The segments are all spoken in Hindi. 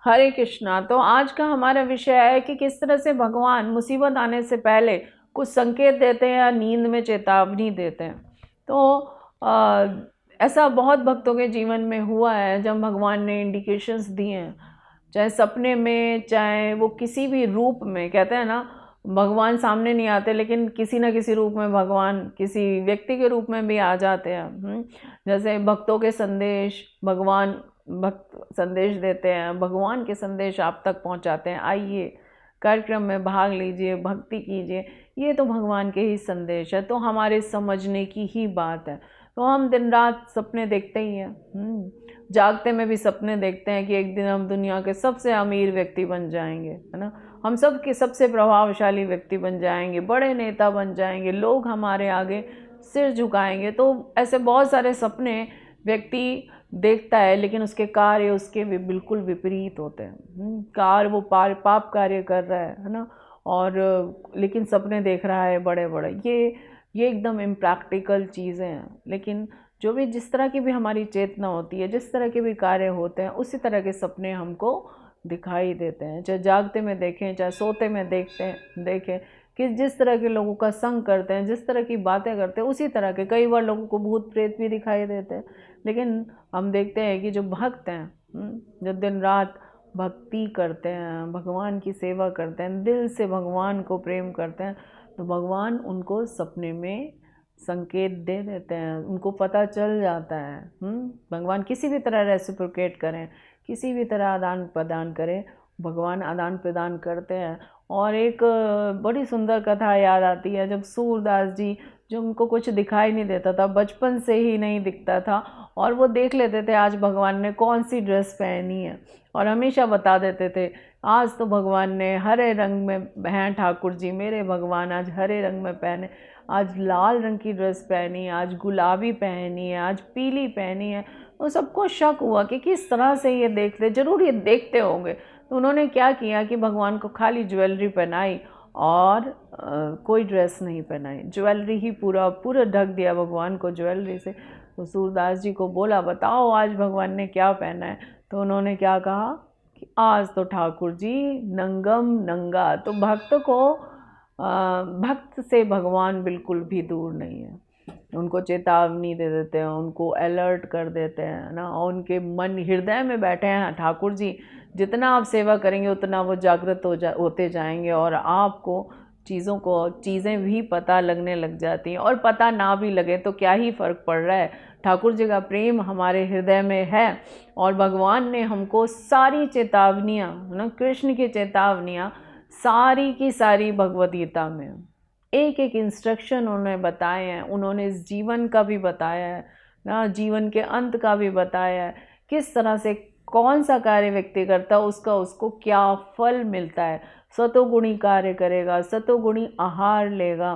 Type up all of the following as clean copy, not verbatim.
हरे कृष्णा। तो आज का हमारा विषय है कि किस तरह से भगवान मुसीबत आने से पहले कुछ संकेत देते हैं या नींद में चेतावनी देते हैं। तो ऐसा बहुत भक्तों के जीवन में हुआ है जब भगवान ने इंडिकेशंस दिए हैं, चाहे सपने में, चाहे वो किसी भी रूप में। कहते हैं ना, भगवान सामने नहीं आते लेकिन किसी न किसी रूप में भगवान किसी व्यक्ति के रूप में भी आ जाते हैं। जैसे भक्तों के संदेश, भगवान भक्त संदेश देते हैं, भगवान के संदेश आप तक पहुंचाते हैं। आइए कार्यक्रम में भाग लीजिए, भक्ति कीजिए। ये तो भगवान के ही संदेश है, तो हमारे समझने की ही बात है। तो हम दिन रात सपने देखते ही हैं, जागते में भी सपने देखते हैं कि एक दिन हम दुनिया के सबसे अमीर व्यक्ति बन जाएंगे, है ना। हम सब के सबसे प्रभावशाली व्यक्ति बन जाएंगे, बड़े नेता बन जाएंगे, लोग हमारे आगे सिर झुकाएंगे। तो ऐसे बहुत सारे सपने व्यक्ति देखता है, लेकिन उसके कार्य उसके भी बिल्कुल विपरीत होते हैं। कार्य वो पाप कार्य कर रहा है ना, और लेकिन सपने देख रहा है बड़े बड़े। ये एकदम इम्प्रैक्टिकल चीज़ें हैं। लेकिन जो भी जिस तरह की भी हमारी चेतना होती है, जिस तरह के भी कार्य होते हैं, उसी तरह के सपने हमको दिखाई देते हैं। चाहे जागते में देखें, चाहे सोते में देखें कि जिस तरह के लोगों का संग करते हैं, जिस तरह की बातें करते हैं, उसी तरह के। कई बार लोगों को भूत प्रेत भी दिखाई देते हैं, लेकिन हम देखते हैं कि जो भक्त हैं, जो दिन रात भक्ति करते हैं, भगवान की सेवा करते हैं, दिल से भगवान को प्रेम करते हैं, तो भगवान उनको सपने में संकेत दे देते हैं, उनको पता चल जाता है। भगवान किसी भी तरह रेसिप्रोकेट करें, किसी भी तरह आदान प्रदान करें, भगवान आदान प्रदान करते हैं। और एक बड़ी सुंदर कथा याद आती है, जब सूरदास जी, जो उनको कुछ दिखाई नहीं देता था, बचपन से ही नहीं दिखता था, और वो देख लेते थे आज भगवान ने कौन सी ड्रेस पहनी है, और हमेशा बता देते थे आज तो भगवान ने हरे रंग में हैं ठाकुर जी, मेरे भगवान आज हरे रंग में पहने, आज लाल रंग की ड्रेस पहनी, आज गुलाबी पहनी है, आज पीली पहनी है। तो सबको शक हुआ कि किस तरह से ये देखते, जरूर ये देखते होंगे। तो उन्होंने क्या किया कि भगवान को खाली ज्वेलरी पहनाई और कोई ड्रेस नहीं पहनाई, ज्वेलरी ही पूरा ढक दिया भगवान को ज्वेलरी से। तो सूरदास जी को बोला, बताओ आज भगवान ने क्या पहना है। तो उन्होंने क्या कहा कि आज तो ठाकुर जी नंगम नंगा। तो भक्त से भगवान बिल्कुल भी दूर नहीं है। उनको चेतावनी दे देते हैं, उनको अलर्ट कर देते हैं ना, और उनके मन हृदय में बैठे हैं ठाकुर जी। जितना आप सेवा करेंगे उतना वो जागृत होते जाएंगे, और आपको चीज़ें भी पता लगने लग जाती हैं। और पता ना भी लगे तो क्या ही फ़र्क पड़ रहा है, ठाकुर जी का प्रेम हमारे हृदय में है। और भगवान ने हमको सारी चेतावनियाँ ना, कृष्ण की चेतावनियाँ सारी की सारी भगवद गीता में, एक एक इंस्ट्रक्शन उन्होंने बताए हैं। उन्होंने इस जीवन का भी बताया है ना, जीवन के अंत का भी बताया है, किस तरह से कौन सा कार्य व्यक्ति करता है उसका उसको क्या फल मिलता है। सतोगुणी कार्य करेगा, सतोगुणी आहार लेगा,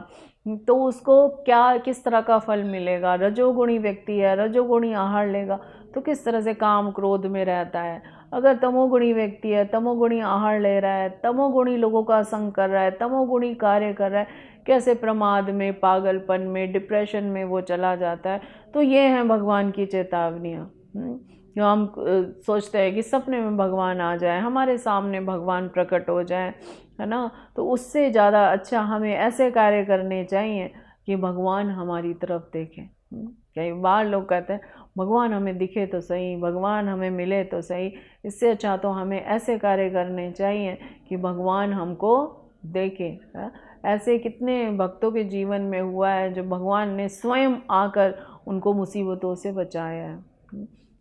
तो उसको क्या किस तरह का फल मिलेगा। रजोगुणी व्यक्ति है, रजोगुणी आहार लेगा तो किस तरह से काम क्रोध में रहता है। अगर तमोगुणी व्यक्ति है, तमोगुणी आहार ले रहा है, तमोगुणी लोगों का संग कर रहा है, तमोगुणी कार्य कर रहा है, कैसे प्रमाद में, पागलपन में, डिप्रेशन में वो चला जाता है। तो ये हैं भगवान की चेतावनियाँ। जो हम सोचते हैं कि सपने में भगवान आ जाए, हमारे सामने भगवान प्रकट हो जाए, है ना, तो उससे ज़्यादा अच्छा हमें ऐसे कार्य करने चाहिए कि भगवान हमारी तरफ देखें। कई बार लोग कहते हैं भगवान हमें दिखे तो सही, भगवान हमें मिले तो सही। इससे अच्छा तो हमें ऐसे कार्य करने चाहिए कि भगवान हमको देखे। ऐसे कितने भक्तों के जीवन में हुआ है जो भगवान ने स्वयं आकर उनको मुसीबतों से बचाया है।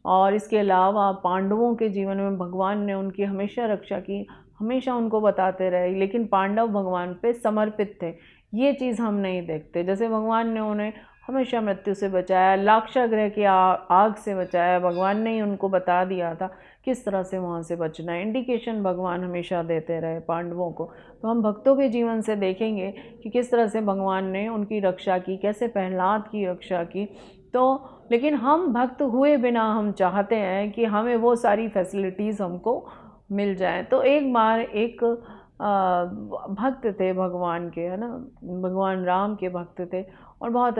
और इसके अलावा पांडवों के जीवन में भगवान ने उनकी हमेशा रक्षा की, हमेशा उनको बताते रहे, लेकिन पांडव भगवान पे समर्पित थे। ये चीज़ हम नहीं देखते। जैसे भगवान ने उन्हें हमेशा मृत्यु से बचाया, लाक्षागृह की आग से बचाया, भगवान ने ही उनको बता दिया था किस तरह से वहाँ से बचना है। इंडिकेशन भगवान हमेशा देते रहे पांडवों को। तो हम भक्तों के जीवन से देखेंगे कि किस तरह से भगवान ने उनकी रक्षा की, कैसे प्रहलाद की रक्षा की। तो लेकिन हम भक्त हुए बिना हम चाहते हैं कि हमें वो सारी फैसिलिटीज़ हमको मिल जाए। तो एक बार एक भक्त थे भगवान के, है ना, भगवान राम के भक्त थे, और बहुत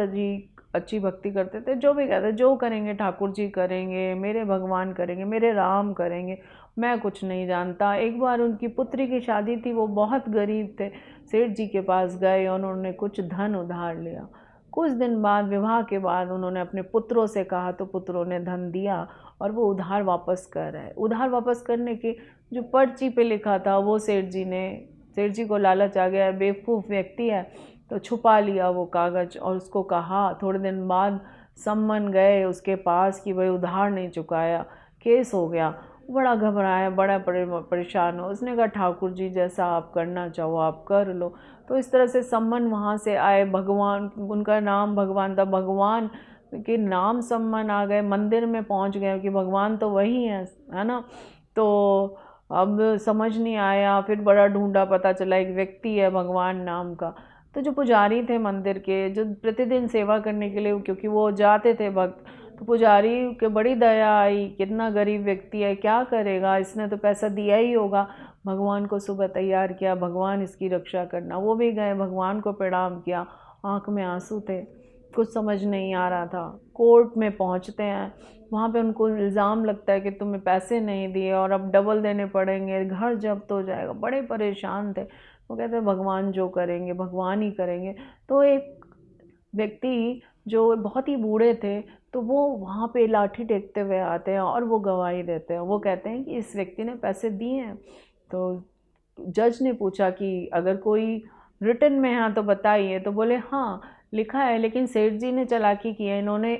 अच्छी भक्ति करते थे। जो भी कहते, जो करेंगे ठाकुर जी करेंगे, मेरे भगवान करेंगे, मेरे राम करेंगे। मैं कुछ नहीं जानता। एक बार उनकी पुत्री की शादी थी, वो बहुत गरीब थे, सेठ जी के पास गए और उन्होंने कुछ धन उधार लिया। कुछ दिन बाद, विवाह के बाद, उन्होंने अपने पुत्रों से कहा तो पुत्रों ने धन दिया और वो उधार वापस कर रहे। उधार वापस करने की जो पर्ची पे लिखा था वो सेठ जी को लालच आ गया, बेवकूफ़ व्यक्ति है, तो छुपा लिया वो कागज़ और उसको कहा। थोड़े दिन बाद सम्मन गए उसके पास कि भाई उधार नहीं चुकाया, केस हो गया। बड़ा घबराया, बड़ा परेशान हो। उसने कहा ठाकुर जी जैसा आप करना चाहो आप कर लो। तो इस तरह से सम्मन वहाँ से आए। भगवान, उनका नाम भगवान था, भगवान के नाम सम्मन आ गए, मंदिर में पहुँच गए कि भगवान तो वही है ना। तो अब समझ नहीं आया, फिर बड़ा ढूंढा, पता चला एक व्यक्ति है भगवान नाम का। तो जो पुजारी थे मंदिर के, जो प्रतिदिन सेवा करने के लिए, क्योंकि वो जाते थे भक्त, तो पुजारी के बड़ी दया आई, कितना गरीब व्यक्ति है, क्या करेगा, इसने तो पैसा दिया ही होगा। भगवान को सुबह तैयार किया, भगवान इसकी रक्षा करना। वो भी गए, भगवान को प्रणाम किया, आँख में आंसू थे, कुछ समझ नहीं आ रहा था। कोर्ट में पहुंचते हैं, वहाँ पे उनको इल्ज़ाम लगता है कि तुम्हें पैसे नहीं दिए और अब डबल देने पड़ेंगे, घर जब्त हो जाएगा। बड़े परेशान थे। वो कहते हैं भगवान जो करेंगे भगवान ही करेंगे। तो एक व्यक्ति जो बहुत ही बूढ़े थे, तो वो वहाँ पे लाठी टेकते हुए आते हैं और वो गवाही देते हैं। वो कहते हैं कि इस व्यक्ति ने पैसे दिए हैं। तो जज ने पूछा कि अगर कोई रिटन में है तो बताइए। तो बोले हाँ लिखा है, लेकिन सेठ जी ने चालाकी की है, इन्होंने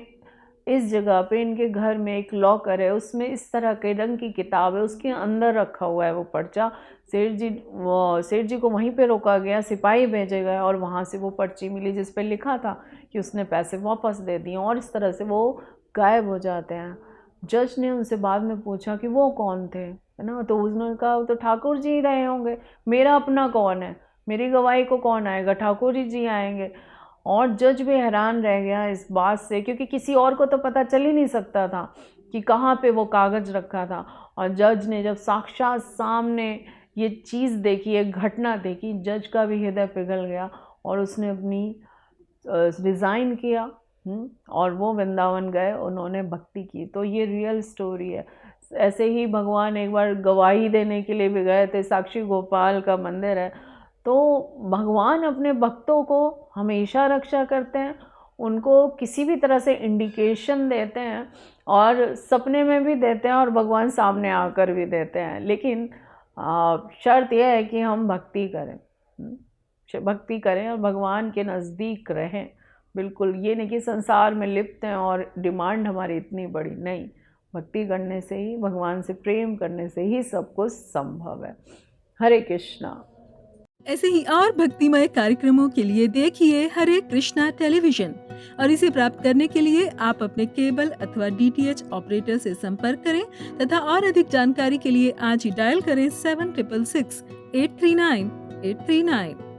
इस जगह पे इनके घर में एक लॉकर है, उसमें इस तरह के रंग की किताब है, उसके अंदर रखा हुआ है वो पर्चा। सेठ जी को वहीं पे रोका गया, सिपाही भेजे गए और वहाँ से वो पर्ची मिली जिस पे लिखा था कि उसने पैसे वापस दे दिए, और इस तरह से वो गायब हो जाते हैं। जज ने उनसे बाद में पूछा कि वो कौन थे, है ना। तो उन्होंने कहा तो ठाकुर जी ही रहे होंगे, मेरा अपना कौन है, मेरी गवाही को कौन आएगा, ठाकुर जी आएंगे। और जज भी हैरान रह गया इस बात से, क्योंकि किसी और को तो पता चल ही नहीं सकता था कि कहाँ पे वो कागज़ रखा था। और जज ने जब साक्षात सामने ये चीज़ देखी, एक घटना देखी, जज का भी हृदय पिघल गया और उसने अपनी रिज़ाइन किया और वो वृंदावन गए, उन्होंने भक्ति की। तो ये रियल स्टोरी है। ऐसे ही भगवान एक बार गवाही देने के लिए भी गए थे, साक्षी गोपाल का मंदिर है। तो भगवान अपने भक्तों को हमेशा रक्षा करते हैं, उनको किसी भी तरह से इंडिकेशन देते हैं और सपने में भी देते हैं और भगवान सामने आकर भी देते हैं। लेकिन शर्त यह है कि हम भक्ति करें और भगवान के नज़दीक रहें। बिल्कुल ये नहीं कि संसार में लिप्त हैं और डिमांड हमारी इतनी बड़ी, नहीं। भक्ति करने से ही, भगवान से प्रेम करने से ही सब कुछ संभव है। हरे कृष्णा। ऐसे ही और भक्तिमय कार्यक्रमों के लिए देखिए हरे कृष्णा टेलीविजन, और इसे प्राप्त करने के लिए आप अपने केबल अथवा DTH ऑपरेटर से संपर्क करें तथा और अधिक जानकारी के लिए आज ही डायल करें 7666 839 839।